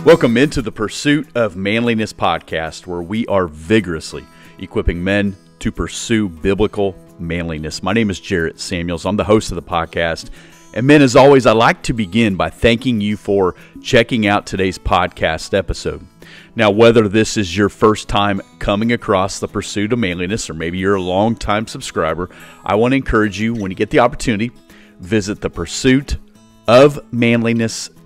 Welcome into the Pursuit of Manliness podcast, where we are vigorously equipping men to pursue biblical manliness. My name is Jarrett Samuels. I'm the host of the podcast. And men, as always, I'd like to begin by thanking you for checking out today's podcast episode. Now, whether this is your first time coming across the Pursuit of Manliness, or maybe you're a long-time subscriber, I want to encourage you, when you get the opportunity, visit the pursuitofmanliness.com.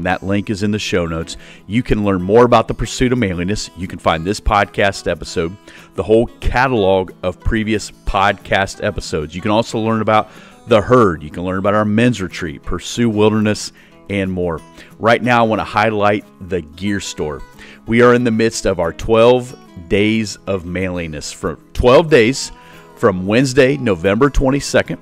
That link is in the show notes. You can learn more about the Pursuit of Manliness. You can find this podcast episode, the whole catalog of previous podcast episodes. You can also learn about the Herd. You can learn about our men's retreat, Pursue Wilderness, and more. Right now, I want to highlight the gear store. We are in the midst of our 12 days of manliness. For 12 days, from Wednesday, November 22nd,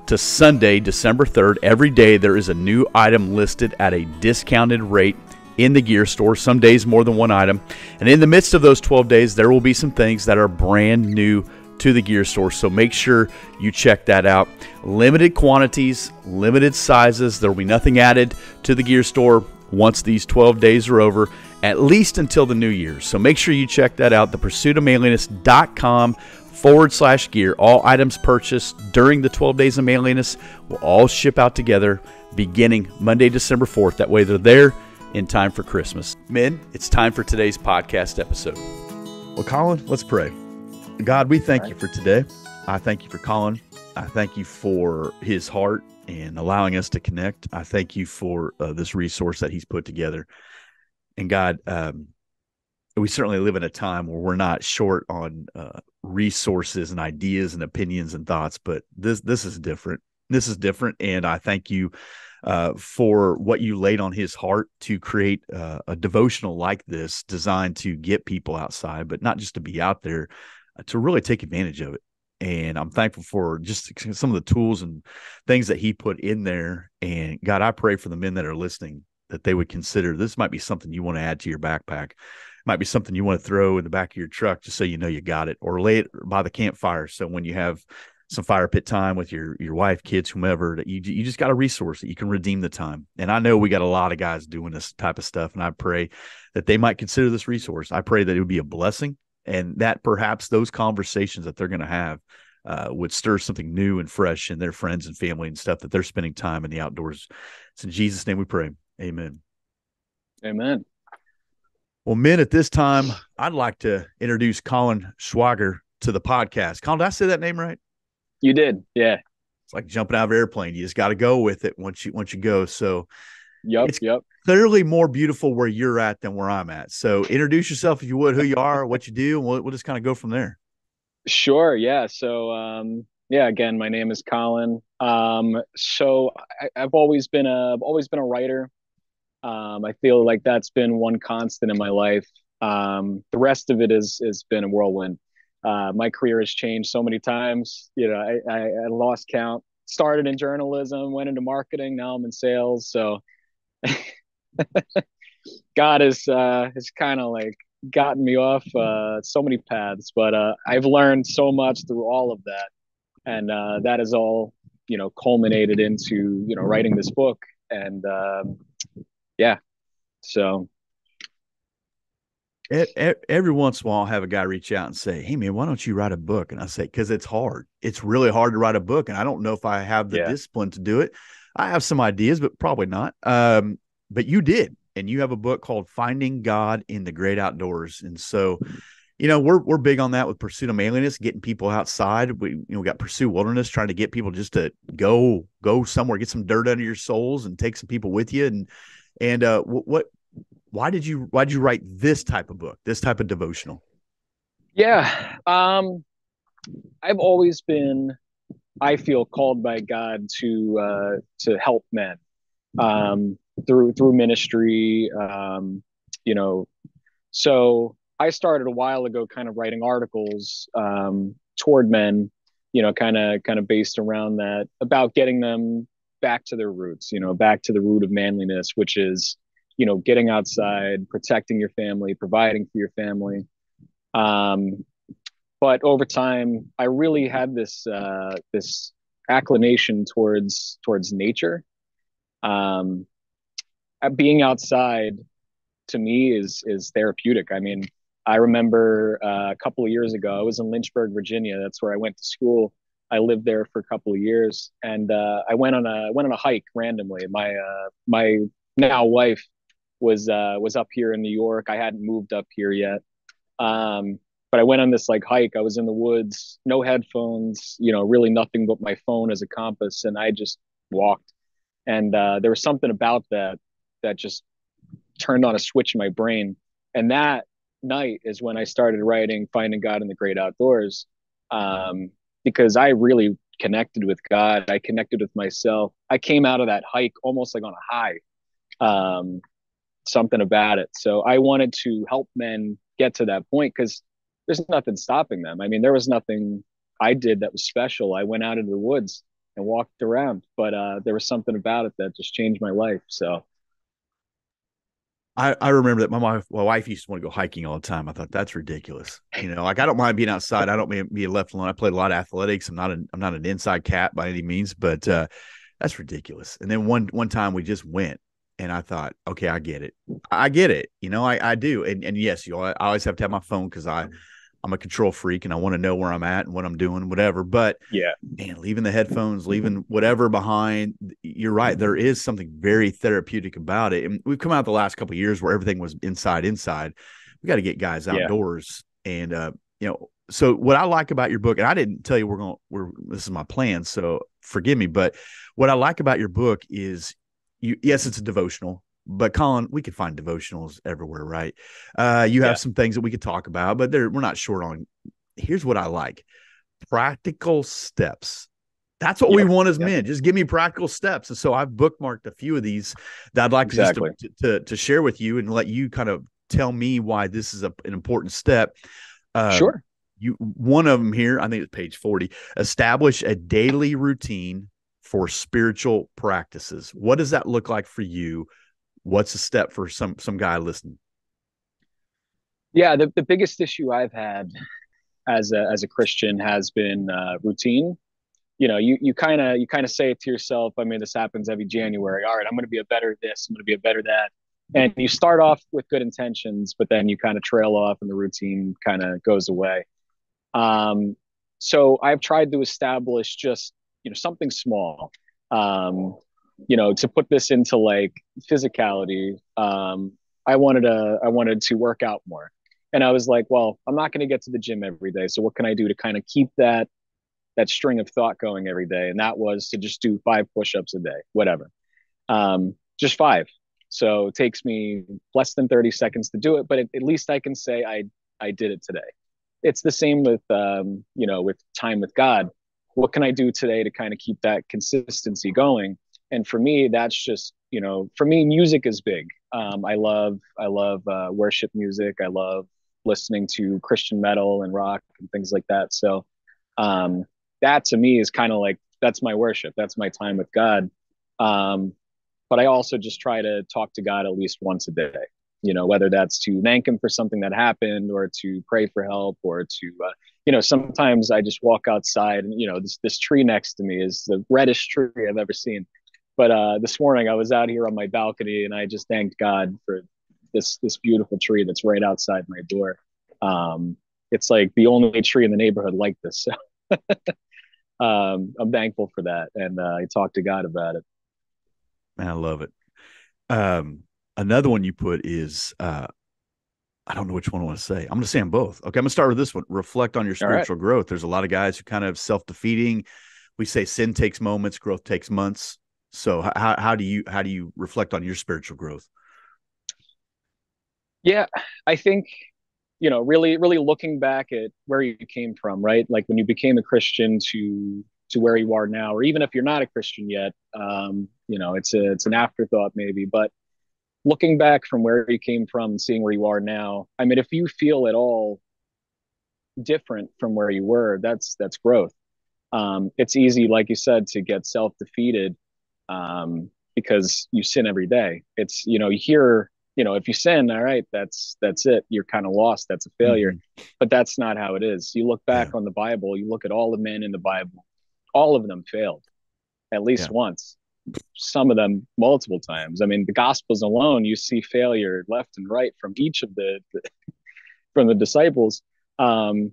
to Sunday, December 3rd, every day there is a new item listed at a discounted rate in the gear store, some days more than one item. And in the midst of those 12 days, there will be some things that are brand new to the gear store, so make sure you check that out. Limited quantities, limited sizes. There will be nothing added to the gear store once these 12 days are over, at least until the new year. So make sure you check that out, thepursuitofmanliness.com/gear. All items purchased during the 12 days of manliness will all ship out together beginning Monday, December 4th. That way they're there in time for Christmas. Men, it's time for today's podcast episode. Well, Colin, let's pray. God, we thank you for today. I thank you for Colin. I thank you for his heart and allowing us to connect. I thank you for this resource that he's put together. And God, we certainly live in a time where we're not short on resources and ideas and opinions and thoughts, but this is different. This is different, and I thank you for what you laid on his heart to create a devotional like this, designed to get people outside, but not just to be out there, to really take advantage of it. And I'm thankful for just some of the tools and things that he put in there. And God, I pray for the men that are listening, that they would consider this might be something you want to add to your backpack. Might be something you want to throw in the back of your truck just so you know you got it, or lay it by the campfire. So when you have some fire pit time with your wife, kids, whomever, that you just got a resource that you can redeem the time. And I know we got a lot of guys doing this type of stuff, and I pray that they might consider this resource. I pray that it would be a blessing, and that perhaps those conversations that they're going to have would stir something new and fresh in their friends and family and stuff that they're spending time in the outdoors. It's in Jesus' name we pray. Amen. Amen. Well, men, at this time, I'd like to introduce Colin Schwager to the podcast. Colin, did I say that name right? You did, yeah. It's like jumping out of an airplane. You just got to go with it once you go. So Yep. Clearly more beautiful where you're at than where I'm at. So introduce yourself, if you would, who you are, what you do, and we'll just kind of go from there. Sure, yeah. So, again, my name is Colin. So I've always been a writer. I feel like that's been one constant in my life. The rest of it has been a whirlwind. My career has changed so many times. You know, I lost count. Started in journalism, went into marketing. Now I'm in sales. So God has kind of like gotten me off so many paths, but I've learned so much through all of that, and that is all culminated into writing this book. And yeah, so every once in a while I'll have a guy reach out and say, "Hey man, why don't you write a book?" And I say, because it's hard. It's really hard to write a book, and I don't know if I have the discipline to do it. I have some ideas, but probably not. But you did, and you have a book called Finding God in the Great Outdoors. And so, we're big on that with Pursuit of Manliness, getting people outside. We got Pursue Wilderness, trying to get people just to go somewhere, get some dirt under your soles, and take some people with you. And why did you write this type of book, this type of devotional? Yeah, I've always been, I feel, called by God to help men through ministry. So I started a while ago, kind of writing articles toward men, kind of based around that, about getting them back to their roots, back to the root of manliness, which is getting outside, protecting your family, providing for your family. But over time, I really had this acclination towards nature. Being outside to me is therapeutic. I mean, I remember a couple of years ago, I was in Lynchburg, Virginia. That's where I went to school. I lived there for a couple of years, and I went on a hike randomly. My now wife was up here in New York. I hadn't moved up here yet, but I went on this like hike. I was in the woods, no headphones, really nothing but my phone as a compass, and I just walked. And there was something about that just turned on a switch in my brain. And that night is when I started writing Finding God in the Great Outdoors, um, because I really connected with God. I connected with myself. I came out of that hike almost like on a high. Um, Something about it. So I wanted to help men get to that point because there's nothing stopping them. I mean, there was nothing I did that was special. I went out into the woods and walked around, but there was something about it that just changed my life. So I remember that my wife used to want to go hiking all the time. I thought that's ridiculous. Like I don't mind being outside. I don't mind being left alone. I played a lot of athletics. I'm not an inside cat by any means, but that's ridiculous. And then one time we just went, and I thought, okay, I get it. I get it. I do. And yes, I always have to have my phone because I'm a control freak and I want to know where I'm at and what I'm doing, whatever. But yeah, man, leaving the headphones, leaving whatever behind, you're right. There is something very therapeutic about it. And we've come out the last couple of years where everything was inside. We got to get guys yeah, outdoors. And, so what I like about your book, and I didn't tell you this is my plan, so forgive me, but what I like about your book is yes, it's a devotional, but Colin, we could find devotionals everywhere, right? You yeah, have some things that we could talk about, but we're not short on. Here's what I like: practical steps. That's what we yep, want as yep, men. Just give me practical steps. And so I've bookmarked a few of these that I'd like just exactly. to share with you and let you kind of tell me why this is an important step. Um, Sure. one of them here, I think it's page 40. Establish a daily routine for spiritual practices. What does that look like for you? What's a step for some guy listening? Yeah, the biggest issue I've had as a Christian has been routine. You kind of say it to yourself. I mean, this happens every January. All right, I'm going to be a better this. I'm going to be a better that. And you start off with good intentions, but then you kind of trail off, and the routine kind of goes away. Um, so I've tried to establish just something small. Um, to put this into like physicality. I wanted to work out more, and I was like, well, I'm not going to get to the gym every day. So what can I do to kind of keep that string of thought going every day? And that was to just do 5 push-ups a day, whatever. Just five. So it takes me less than 30 seconds to do it, but at least I can say I did it today. It's the same with with time with God. What can I do today to kind of keep that consistency going? And for me, that's just for me, music is big. I love worship music. I love listening to Christian metal and rock and things like that. So um, that to me is kind of like that's my worship. That's my time with God. Um, but I also just try to talk to God at least once a day. Whether that's to thank Him for something that happened, or to pray for help, or to sometimes I just walk outside, and this tree next to me is the reddest tree I've ever seen. But this morning I was out here on my balcony and I just thanked God for this beautiful tree that's right outside my door. Um, it's like the only tree in the neighborhood like this. So I'm thankful for that, and I talked to God about it. Man, I love it. Um, Another one you put is I don't know which one I want to say. I'm going to say them both. Okay, I'm going to start with this one. Reflect on your All right. spiritual growth. There's a lot of guys who kind of self-defeating. We say sin takes moments, growth takes months. So how do you reflect on your spiritual growth? Yeah, I think really, really looking back at where you came from, right? Like when you became a Christian to where you are now, or even if you're not a Christian yet, it's an afterthought maybe. But looking back from where you came from and seeing where you are now, I mean, if you feel at all different from where you were, that's growth. It's easy, like you said, to get self defeated because you sin every day. It's you hear if you sin, all right, that's it. You're kind of lost. That's a failure. Mm-hmm. But that's not how it is. You look back Yeah, on the Bible. You look at all the men in the Bible. All of them failed at least yeah, once. some of them multiple times. I mean, the Gospels alone, you see failure left and right from each of from the disciples. Um,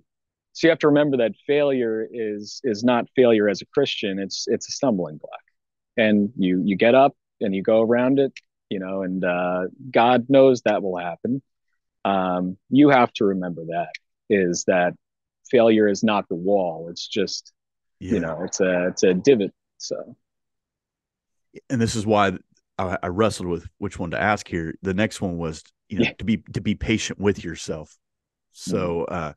so you have to remember that failure is not failure as a Christian. It's a stumbling block, and you get up and you go around it, and God knows that will happen. You have to remember that failure is not the wall. It's just, Yeah. it's a divot. So And this is why I wrestled with which one to ask here. The next one was, yeah. to be patient with yourself. Mm-hmm. So,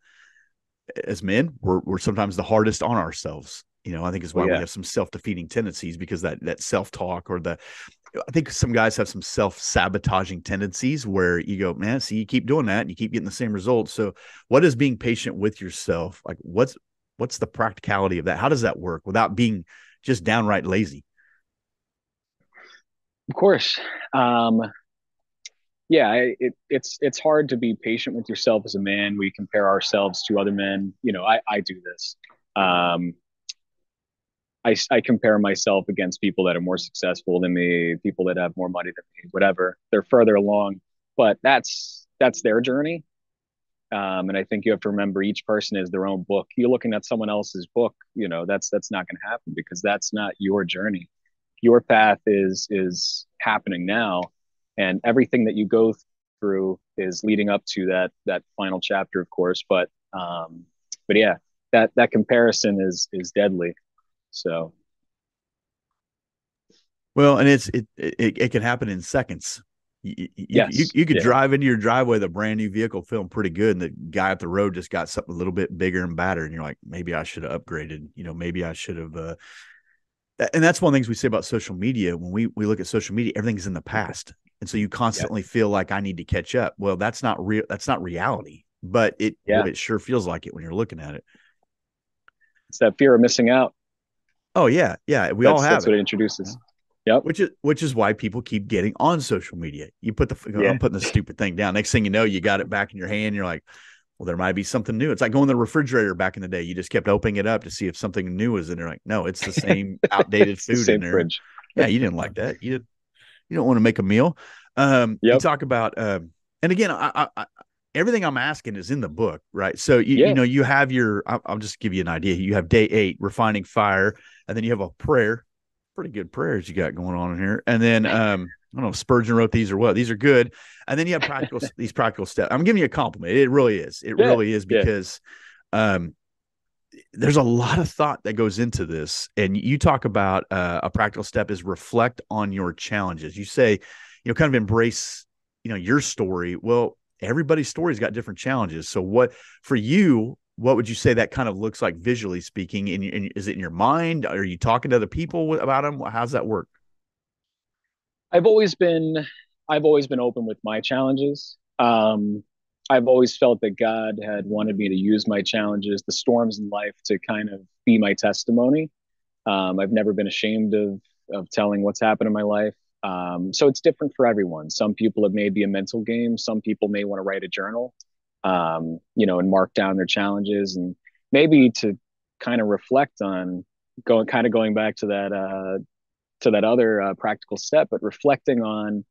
as men, we're sometimes the hardest on ourselves. I think is Oh why we yeah. have some self-defeating tendencies, because that self-talk, or I think some guys have some self-sabotaging tendencies where you go, man, see, you keep doing that and you keep getting the same results. So what is being patient with yourself? Like what's the practicality of that? How does that work without being just downright lazy? Of course. Yeah, it's hard to be patient with yourself as a man. We compare ourselves to other men. I do this. Um, I compare myself against people that are more successful than me, people that have more money than me, whatever. They're further along, but that's their journey. And I think you have to remember each person is their own book. You're looking at someone else's book, that's not going to happen because that's not your journey. Your path is happening now, and everything that you go through is leading up to that final chapter, of course. But yeah, that comparison is deadly. So Well, and it can happen in seconds. yes, You could yeah, drive into your driveway with a brand new vehicle feeling pretty good, and the guy up the road just got something a little bit bigger and badder, and you're like, maybe I should have upgraded. Maybe I should have. And that's one of the things we say about social media. When we look at social media, everything's in the past, and so you yeah, constantly feel like I need to catch up. Well, that's not real. That's not reality. But boy, yeah. it sure feels like it when you're looking at it. It's that fear of missing out. Oh yeah, yeah, we all That's have what it. it Yeah. introduces. Yep. Which is why people keep getting on social media. You put Yeah. I'm putting the stupid thing down. Next thing you know, you got it back in your hand. You're like, well, there might be something new. It's like going to the refrigerator back in the day. You just kept opening it up to see if something new was in there. Like, no, it's the same outdated It's the food in same there. fridge. Yeah, you didn't like that. You don't want to make a meal. You Yep. talk about, and again, everything I'm asking is in the book, right? So Yeah. you have I'll just give you an idea. You have day 8, refining fire, and then you have a prayer. Pretty good prayers you got going on in here, and then I don't know if Spurgeon wrote these or what. These are good, and then you have these practical steps. I'm giving you a compliment. It really is. It Yeah. really is Yeah. because um, there's a lot of thought that goes into this. And you talk about a practical step is reflect on your challenges. You say, kind of embrace, your story. Well, everybody's story's got different challenges. So for you, what would you say that kind of looks like visually speaking? Is it in your mind? Are you talking to other people about them? How's that work? I've always been I've always been open with my challenges. I've always felt that God had wanted me to use my challenges, the storms in life, to kind of be my testimony. I've never been ashamed of telling what's happened in my life. So it's different for everyone. Some people it may be a mental game. Some people may want to write a journal, and mark down their challenges, and maybe to kind of reflect on going back to that other practical step, but reflecting on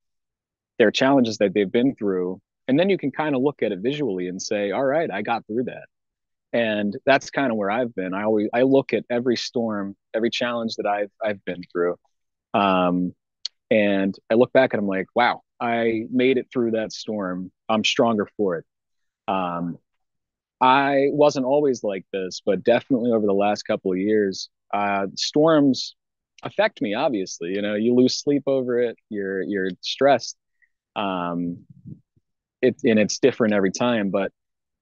their challenges that they've been through. And then you can kind of look at it visually and say, all right, I got through that. And that's kind of where I've been. I look at every storm, every challenge that I've been through. Um, and I look back and I'm like, wow, I made it through that storm. I'm stronger for it. Um, I wasn't always like this, but definitely over the last couple of years, storms affect me. Obviously, you lose sleep over it. You're stressed. Um, it's different every time, but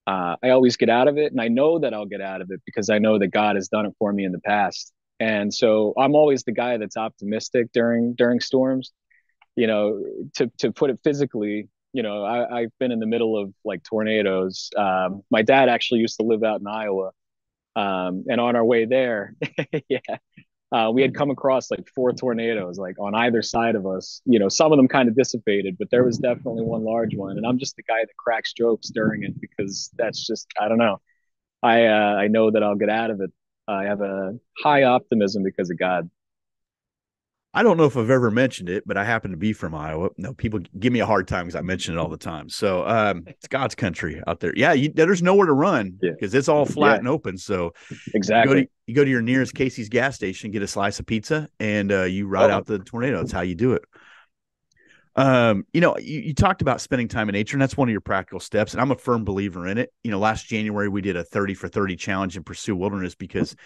I always get out of it, and I know that I'll get out of it because I know that God has done it for me in the past. And so I'm always the guy that's optimistic during storms. To put it physically, I've been in the middle of like tornadoes. My dad actually used to live out in Iowa, and on our way there, yeah, we had come across like 4 tornadoes, like on either side of us. Some of them kind of dissipated, but there was definitely one large one. And I'm just the guy that cracks jokes during it because that's just, I don't know. I know that I'll get out of it. I have a high optimism because of God. I don't know if I've ever mentioned it, but I happen to be from Iowa. No, people give me a hard time because I mention it all the time. So it's God's country out there. Yeah, there's nowhere to run Yeah. because it's all flat Yeah, and open. So exactly. you go to your nearest Casey's gas station, get a slice of pizza, and you ride Oh, out the tornado. That's how you do it. You talked about spending time in nature, and that's one of your practical steps. And I'm a firm believer in it. Last January we did a 30 for 30 challenge in Pursue Wilderness because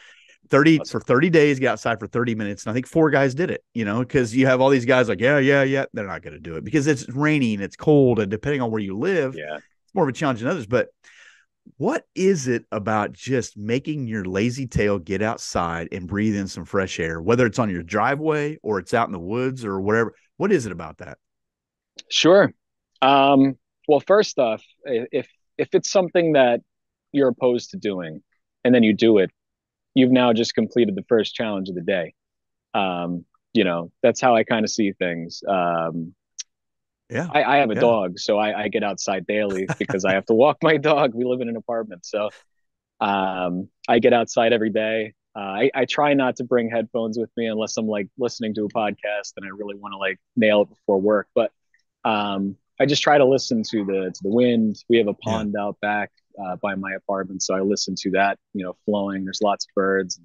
30 for awesome. 30 days, get outside for 30 minutes. And I think 4 guys did it, because you have all these guys like, yeah, yeah, yeah. They're not going to do it because it's raining, it's cold. And depending on where you live, Yeah. it's more of a challenge than others. But what is it about just making your lazy tail get outside and breathe in some fresh air, whether it's on your driveway or it's out in the woods or whatever? What is it about that? Sure. Well, first off, if it's something that you're opposed to doing and then you do it, you've now just completed the first challenge of the day. That's how I kind of see things. Yeah. I have a Yeah. dog, so I get outside daily because I have to walk my dog. We live in an apartment, so I get outside every day. I try not to bring headphones with me unless I'm like listening to a podcast and I really want to like nail it before work. But I just try to listen to the wind. We have a Yeah. pond out back by my apartment, so I listen to that, flowing. There's lots of birds.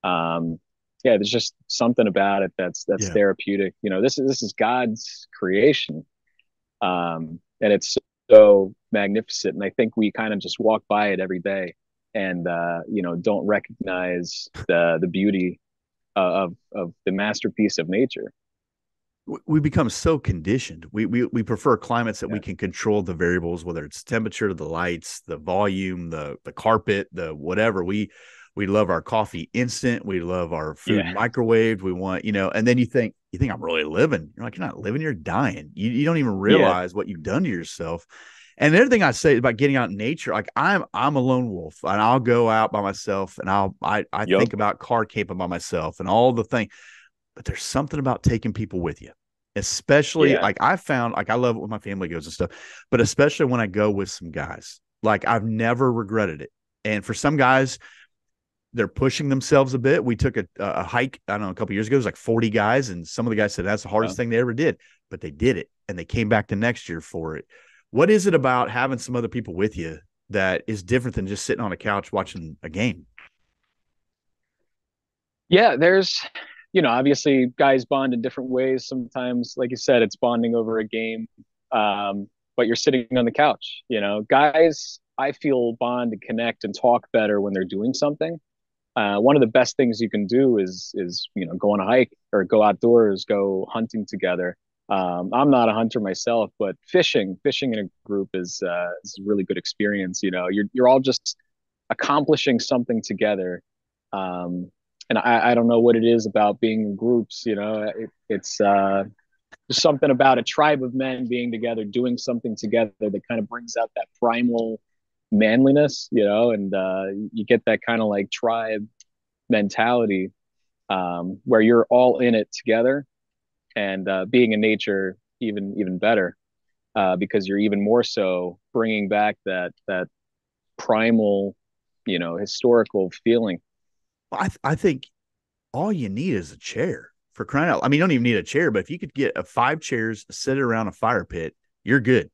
Yeah, there's just something about it that's Yeah. therapeutic. This is God's creation, and it's so magnificent. And I think we kind of just walk by it every day, and don't recognize the beauty of the masterpiece of nature. We become so conditioned. We prefer climates that we Yeah, can control the variables, whether it's temperature, the lights, the volume, the carpet, the whatever. We love our coffee instant. We love our food yeah, microwaved. We want, and then you think I'm really living. You're like, you're not living, you're dying. You don't even yeah, realize what you've done to yourself. And the other thing I say about getting out in nature, like I'm a lone wolf and I'll go out by myself and I yup, think about car camping by myself and all the things, but there's something about taking people with you, especially yeah, like I found, like I love it when my family goes and stuff, but especially when I go with some guys, like I've never regretted it. And for some guys, they're pushing themselves a bit. We took a hike, I don't know, a couple years ago. It was like 40 guys, and some of the guys said that's the hardest well, thing they ever did, but they did it, and they came back the next year for it. What is it about having some other people with you that is different than just sitting on a couch watching a game? yeah. There's, obviously guys bond in different ways. Sometimes, like you said, it's bonding over a game, but you're sitting on the couch. Guys, I feel bond and connect and talk better when they're doing something. One of the best things you can do is go on a hike or go outdoors, go hunting together. I'm not a hunter myself, but fishing in a group is a really good experience. You're all just accomplishing something together. And I don't know what it is about being in groups. It's there's something about a tribe of men being together, doing something together that kind of brings out that primal manliness, and you get that kind of like tribe mentality, where you're all in it together, and being in nature even better, because you're even more so bringing back that primal, historical feeling. I think all you need is a chair, for crying out. I mean, you don't even need a chair, but if you could get 5 chairs, sit around a fire pit, you're good.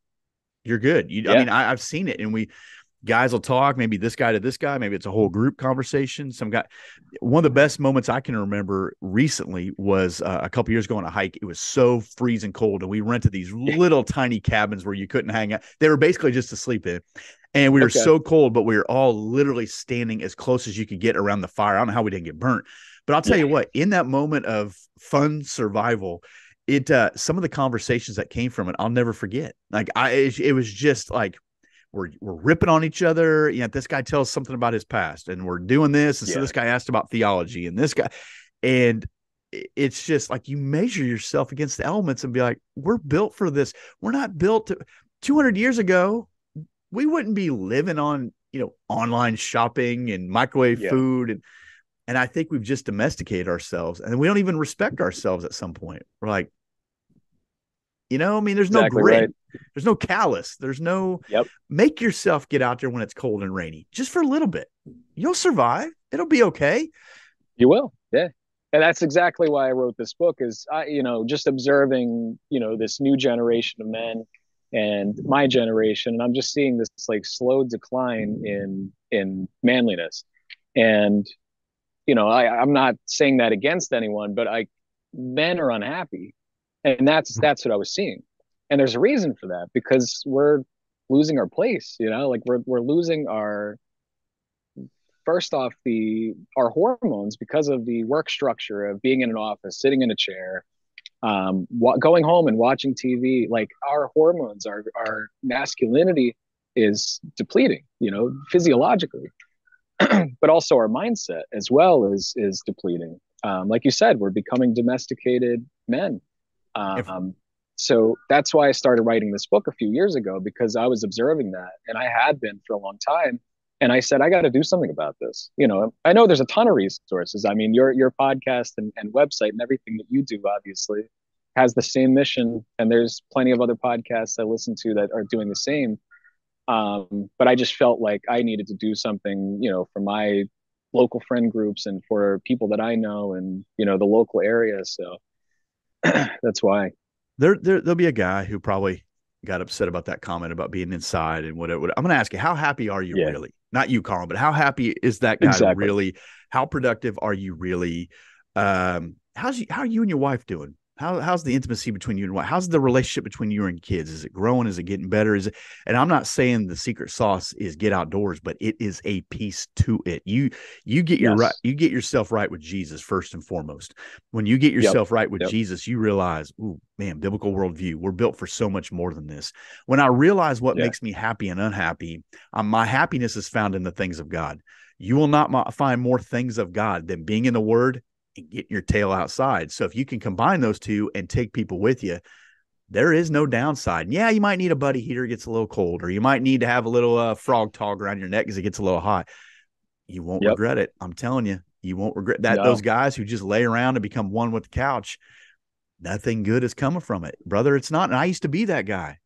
You're good. I Yeah. mean, I've seen it, and guys will talk, maybe this guy to this guy, maybe it's a whole group conversation. Some guy, one of the best moments I can remember recently was a couple years ago on a hike. It was so freezing cold, and we rented these little tiny cabins where you couldn't hang out. They were basically just to sleep in. And we were Okay. so cold, but we were all literally standing as close as you could get around the fire. I don't know how we didn't get burnt, but I'll tell Yeah. you what, in that moment of fun survival, some of the conversations that came from it, I'll never forget. Like it was just like, we're ripping on each other. This guy tells something about his past, and we're doing this. And so Yeah. this guy asked about theology, and this guy, and it's just like you measure yourself against the elements and be like, we're built for this. We're not built to. 200 years ago, we wouldn't be living on online shopping and microwave Yeah. food, and I think we've just domesticated ourselves, and we don't even respect ourselves at some point. We're like, I mean, there's no Exactly right. grit. There's no callus. There's no Yep. make yourself get out there when it's cold and rainy, just for a little bit. You'll survive. It'll be okay. You will. Yeah. And that's exactly why I wrote this book is just observing, this new generation of men and my generation. And I'm just seeing this like slow decline in manliness. And, I'm not saying that against anyone, but men are unhappy. And that's what I was seeing. And there's a reason for that because we're losing our place, like we're losing our first off the our hormones because of the work structure of being in an office, sitting in a chair, going home and watching TV. Like our hormones, our masculinity is depleting, physiologically, but also our mindset as well is depleting. Like you said, we're becoming domesticated men. If Um, so that's why I started writing this book a few years ago because I was observing that, and I had been for a long time. And I said, I got to do something about this. I know there's a ton of resources. I mean, your podcast and website and everything that you do, obviously, has the same mission. And there's plenty of other podcasts I listen to that are doing the same. But I just felt like I needed to do something, for my local friend groups and for people that I know and, the local area. So that's why. there'll be a guy who probably got upset about that comment about being inside and whatever. I'm going to ask you, how happy are you Yeah, really? Not you, Colin, but how happy is that guy exactly. really? How productive are you really? How are you and your wife doing? How's the intimacy between you and wife? How's the relationship between you and kids? Is it growing? Is it getting better? Is it? And I'm not saying the secret sauce is get outdoors, but it is a piece to it. You get your right, Yes. you get yourself right with Jesus first and foremost. When you get Yep. yourself right with Yep. Jesus, you realize, ooh, man, biblical worldview. We're built for so much more than this. When I realize what Yeah. makes me happy and unhappy, my happiness is found in the things of God. You will not find more things of God than being in the Word and getting your tail outside. So if you can combine those two and take people with you, there is no downside. And yeah, you might need a buddy heater, it gets a little cold, or you might need to have a little frog tog around your neck because it gets a little hot. You won't Yep. regret it. I'm telling you, you won't regret that. Those No. guys who just lay around and become one with the couch, nothing good is coming from it, brother. It's not. And I used to be that guy.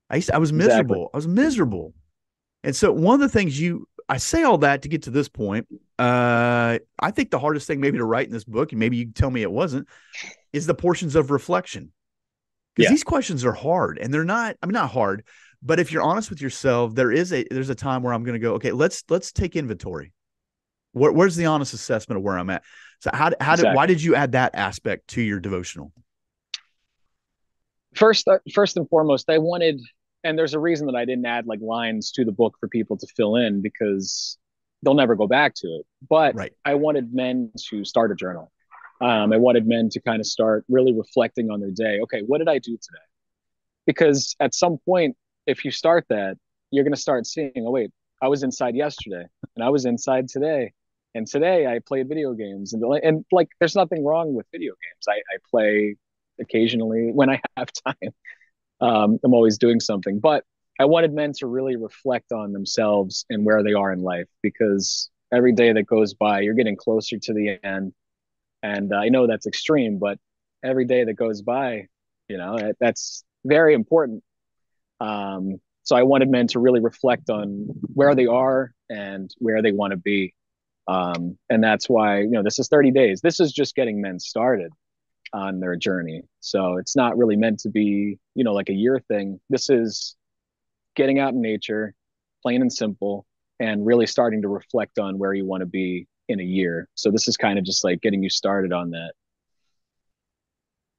I was Exactly. miserable. I was miserable. And so one of the things I say all that to get to this point. I think the hardest thing maybe to write in this book, and maybe you can tell me it wasn't, is the portions of reflection. Because Yeah. these questions are hard and they're not, I mean, not hard, but if you're honest with yourself, there's a time where I'm going to go, okay, let's take inventory. Where's the honest assessment of where I'm at? So why Exactly. did you add that aspect to your devotional? First and foremost, I wanted, and there's a reason that I didn't add like lines to the book for people to fill in because they'll never go back to it. But Right. I wanted men to start a journal. I wanted men to kind of start really reflecting on their day. Okay, what did I do today? Because at some point, if you start that, you're going to start seeing, oh, wait, I was inside yesterday and I was inside today. And today I played video games and like, there's nothing wrong with video games. I play occasionally when I have time. I'm always doing something, but I wanted men to really reflect on themselves and where they are in life because every day that goes by, you're getting closer to the end. And I know that's extreme, but every day that goes by, that's very important. So I wanted men to really reflect on where they are and where they want to be. And that's why, this is 30 days. This is just getting men started on their journey. So it's not really meant to be, like a year thing. This is getting out in nature, plain and simple, and really starting to reflect on where you want to be in a year. So this is kind of just like getting you started on that.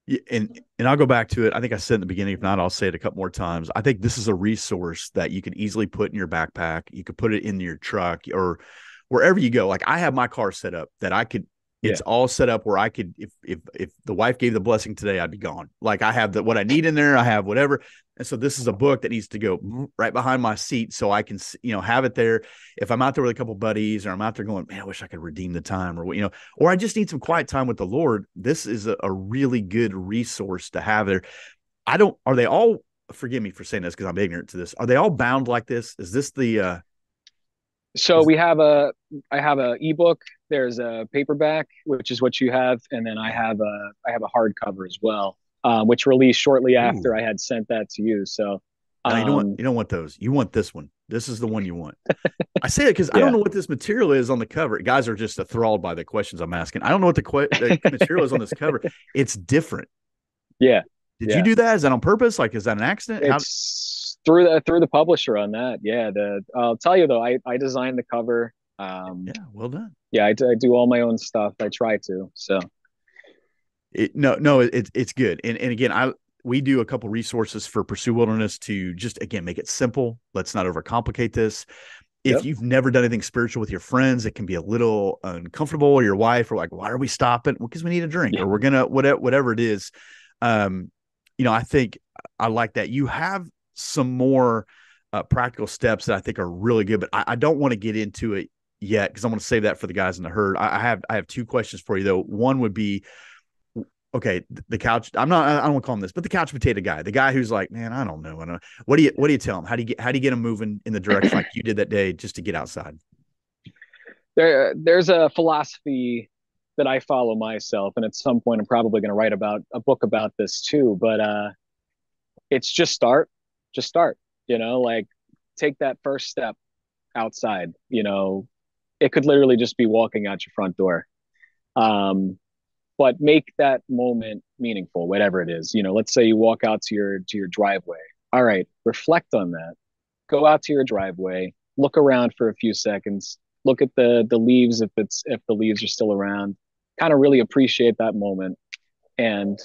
Yeah, and I'll go back to it. I think I said in the beginning. If not, I'll say it a couple more times. I think this is a resource that you could easily put in your backpack. You could put it in your truck or wherever you go. Like I have my car set up that I could. Yeah. It's all set up where I could, if the wife gave the blessing today, I'd be gone. Like I have what I need in there. I have whatever. And so this is a book that needs to go right behind my seat so I can, have it there. If I'm out there with a couple buddies or I'm out there going, man, I wish I could redeem the time or I just need some quiet time with the Lord. This is a really good resource to have there. Are they all, forgive me for saying this because I'm ignorant to this. Are they all bound like this? Is this So is, I have a ebook. There's a paperback, which is what you have, and then I have a hardcover as well, which released shortly ooh, after I had sent that to you. So, no, you know what? um, You don't want those. You want this one. This is the one you want. I say it because I don't Yeah. know what this material is on the cover. Guys are just enthralled by the questions I'm asking. I don't know what the material is on this cover. It's different. Yeah. Did you Yeah. do that? Is that on purpose? Like, is that an accident? How? It's through the publisher on that. Yeah. I'll tell you though, I designed the cover. Yeah, well done. Yeah, I do all my own stuff. I try to. So No, it's good. And again, we do a couple resources for Pursue Wilderness to just again make it simple. Let's not overcomplicate this. If yep. you've never done anything spiritual with your friends, it can be a little uncomfortable, or your wife, or like, why are we stopping? Well, because we need a drink, Yeah. or we're gonna whatever it is. Um, I think I like that. You have some more practical steps that I think are really good, but I don't want to get into it yet because I want to save that for the guys in the herd. I have two questions for you though. One would be, okay, the couch. I don't want to call him this, but the couch potato guy, the guy who's like, man, I don't know. What do you tell him? How do you get him moving in the direction like you did that day just to get outside? There's a philosophy that I follow myself, and at some point I'm probably going to write about a book about this too. But it's just start. Like take that first step outside. It could literally just be walking out your front door. But make that moment meaningful, whatever it is. Let's say you walk out to your driveway. All right, reflect on that. Go out to your driveway, look around for a few seconds, look at the leaves if the leaves are still around, kind of really appreciate that moment, and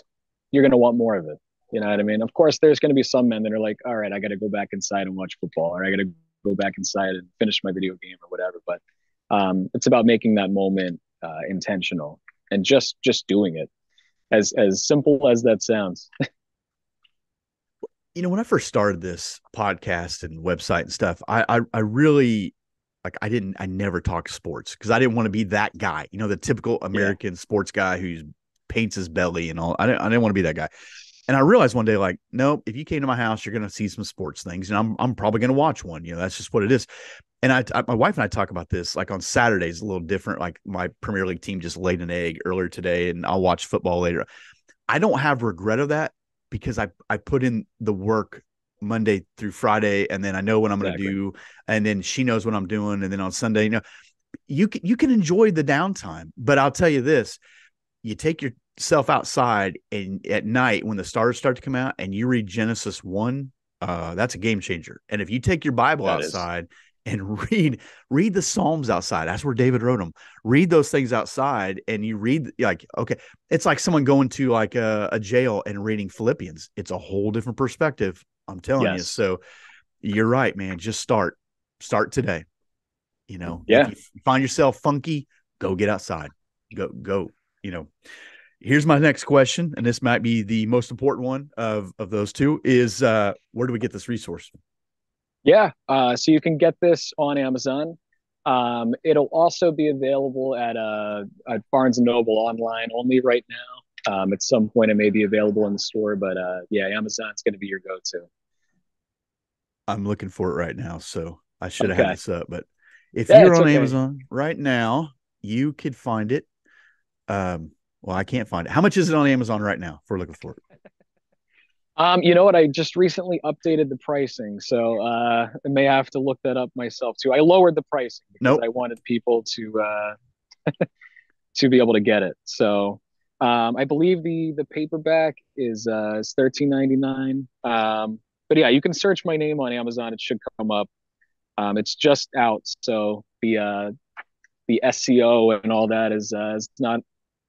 you're gonna want more of it. You know what I mean? Of course, there's gonna be some men that are like, all right, I gotta go back inside and watch football, or I gotta go back inside and finish my video game or whatever. But it's about making that moment intentional and just doing it. As simple as that sounds. When I first started this podcast and website and stuff, I really like I never talked sports because I didn't want to be that guy, the typical Yeah. American sports guy who paints his belly and all. I didn't want to be that guy. And I realized one day, like, no, if you came to my house, you're going to see some sports things, and I'm probably going to watch one. That's just what it is. And my wife and I talk about this like on Saturdays, a little different. Like my Premier League team just laid an egg earlier today, and I'll watch football later. I don't have regret of that because I put in the work Monday through Friday, and then I know what I'm going to Exactly. do, and then she knows what I'm doing, and then on Sunday, you can enjoy the downtime. But I'll tell you this: you take yourself outside, and at night when the stars start to come out, and you read Genesis 1, that's a game changer. And if you take your Bible That is. outside and read the Psalms outside, that's where David wrote them. Read those things outside, and you read like, okay, it's like someone going to like a jail and reading Philippians. It's a whole different perspective. I'm telling you. Yes. So you're right, man. Just start today. If Yeah. you find yourself funky, go get outside. Go. You know, Here's my next question, and this might be the most important one of those two: is where do we get this resource? Yeah. So you can get this on Amazon. It'll also be available at Barnes and Noble online only right now. At some point, it may be available in the store, but yeah, Amazon's going to be your go-to. I'm looking for it right now, so I should have had Okay. this up. But if Yeah, you're it's on okay. Amazon right now, you could find it. Well, I can't find it. How much is it on Amazon right now? If we're looking for it. You know what? I just recently updated the pricing, so I may have to look that up myself too. I lowered the pricing because Nope. I wanted people to be able to get it. So I believe the paperback is 13.99. But yeah, you can search my name on Amazon. It should come up. It's just out, so the SEO and all that is not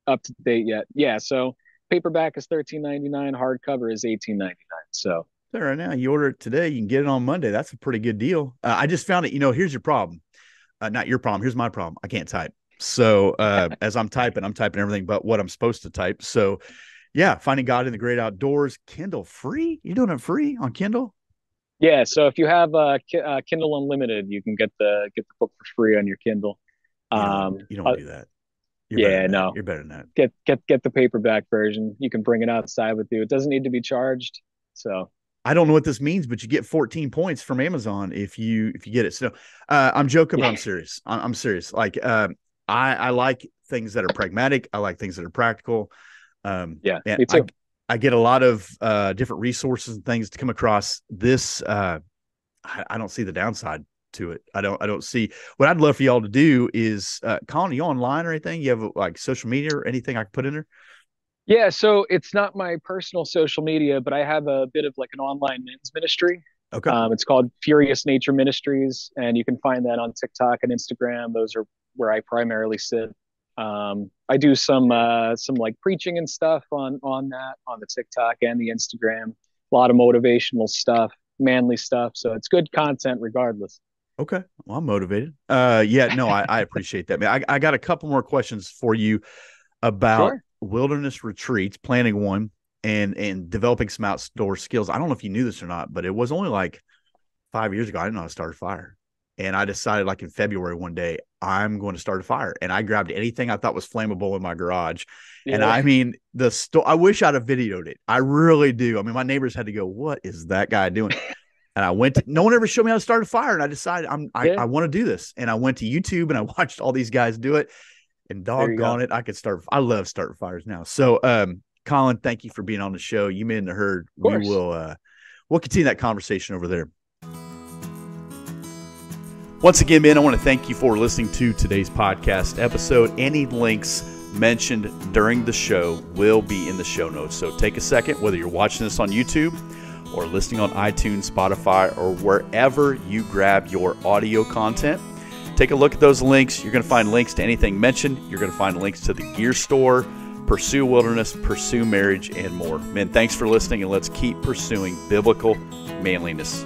up to date yet. Yeah, so paperback is 13.99. Hardcover is 18.99. So There right now. You order it today, you can get it on Monday. That's a pretty good deal. I just found it. Here's your problem. Not your problem. Here's my problem. I can't type. So as I'm typing everything but what I'm supposed to type. So yeah, Finding God in the Great Outdoors, Kindle free. You're doing it free on Kindle? yeah, so if you have Kindle Unlimited, you can get the book for free on your Kindle. You don't do that. You're better than Yeah, that. no, You're better than that. get the paperback version. You can bring it outside with you. It doesn't need to be charged. So I don't know what this means, but you get 14 points from Amazon if you get it. So I'm joking, but yeah, I'm serious. I'm serious. Like I like things that are pragmatic. I like things that are practical. yeah, And me too. I get a lot of different resources and things to come across this I don't see the downside to it. I don't see what I'd love for y'all to do is, Colin, are you online or anything? You have like social media or anything I can put in there? Yeah, so it's not my personal social media, but I have a bit of like an online men's ministry. Okay. It's called Furious Nature Ministries, and you can find that on TikTok and Instagram. Those are where I primarily sit. I do some like preaching and stuff on that on the TikTok and the Instagram. A lot of motivational stuff, manly stuff. So it's good content regardless. Okay. Well, I'm motivated. Yeah, no, I appreciate that, man. I got a couple more questions for you about Sure. wilderness retreats, planning one, and developing some outdoor skills. I don't know if you knew this or not, but it was only like 5 years ago. I didn't know how to start a fire. And I decided like in February one day, I'm going to start a fire. And I grabbed anything I thought was flammable in my garage. And Yeah. I mean, I wish I'd have videoed it. I really do. I mean, my neighbors had to go, what is that guy doing? And no one ever showed me how to start a fire. And I decided Yeah. I want to do this. And I went to YouTube and I watched all these guys do it. And There you go. doggone it, I love starting fires now. So, Colin, thank you for being on the show. You men in the herd. Of course. We'll continue that conversation over there. Once again, man, I want to thank you for listening to today's podcast episode. Any links mentioned during the show will be in the show notes. So take a second, whether you're watching this on YouTube or listening on iTunes, Spotify, or wherever you grab your audio content. Take a look at those links. You're going to find links to anything mentioned. You're going to find links to the gear store, Pursue Wilderness, Pursue Marriage, and more. Men, thanks for listening, and let's keep pursuing biblical manliness.